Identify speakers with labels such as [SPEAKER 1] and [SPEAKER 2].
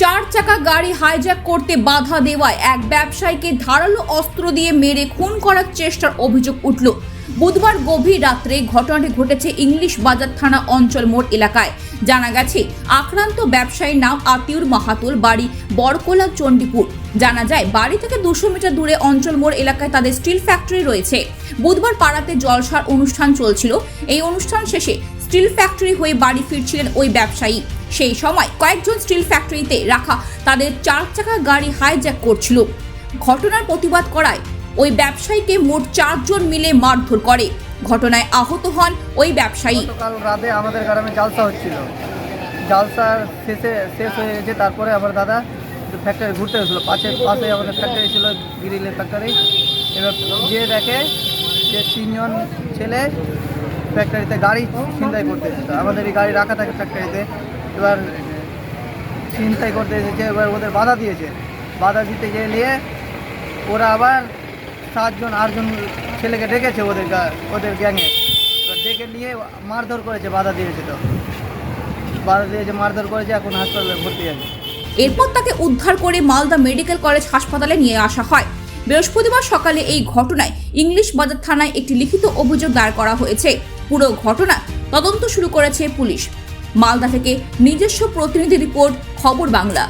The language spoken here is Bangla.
[SPEAKER 1] চার চাকা গাড়ি হাইজ্যাক করতে বাধা দেওয়ায় এক ব্যবসায়ীকে ধারালো অস্ত্র দিয়ে মেরে খুন করার চেষ্টার অভিযোগ উঠল। বুধবার গভীর রাত্রে ঘটনাটি ঘটেছে ইংলিশ বাজার থানা অঞ্চল মোড় এলাকায়। জানা গেছে আক্রান্ত ব্যবসায়ীর নাম আতিউর মাহাতুল, বাড়ি বরকোলা, চণ্ডীপুর। জানা যায় বাড়ি থেকে 200 মিটার দূরে অঞ্চল মোড় এলাকায় তাদের স্টিল ফ্যাক্টরি রয়েছে। বুধবার পাড়াতে জলসার অনুষ্ঠান চলছিল। এই অনুষ্ঠান শেষে স্টিল ফ্যাক্টরি হয়ে বাড়ি ফিরছিলেন ওই ব্যবসায়ী। সেই সময় কয়েকজন স্টিল ফ্যাক্টরিতে রাখা তাদের চার চাকা গাড়ি হাইজ্যাক করছিল। ঘটনার প্রতিবাদ করায় ওই ব্যবসায়ীকে মোট 4 জন মিলে মারধর করে। ঘটনায় আহত হন ওই ব্যবসায়ী।
[SPEAKER 2] গতকাল রাতে আমাদের গ্রামে জালসা হচ্ছিল। জালসার শেষ হয়ে গেছে। তারপরে আমার দাদা ফ্যাক্টরি ঘুরতে গেছিলো। পাশে আমাদের ফ্যাক্টরি ছিল, গ্রিলের ফ্যাক্টরি। এবার যে দেখে যে 3 জন ছেলে ফ্যাক্টরিতে গাড়ি ছিনতাই করতে এসেছে। আমাদের এই গাড়ি রাখা থাকে ফ্যাক্টরিতে। এবার ছিনতাই করতে এসেছে। এবার ওদের বাধা দিয়েছে। বাধা দিতে গিয়ে ওরা আবার 8 জন ছেলেকে ডেকেছে ওদের গ্যাংয়ে। এবার ডেকে নিয়ে মারধর করেছে। বাধা দিয়েছে, মারধর করেছে। এখন হাসপাতালে ভর্তি আছে।
[SPEAKER 1] এরপর তাকে উদ্ধার করে মালদা মেডিকেল কলেজ হাসপাতালে নিয়ে আসা হয়। বৃহস্পতিবার সকালে এই ঘটনায় ইংলিশ বাজার থানায় একটি লিখিত অভিযোগ দায়ের করা হয়েছে। পুরো ঘটনা তদন্ত শুরু করেছে পুলিশ। মালদা থেকে নিজস্ব প্রতিনিধি রিপোর্ট, খবর বাংলা।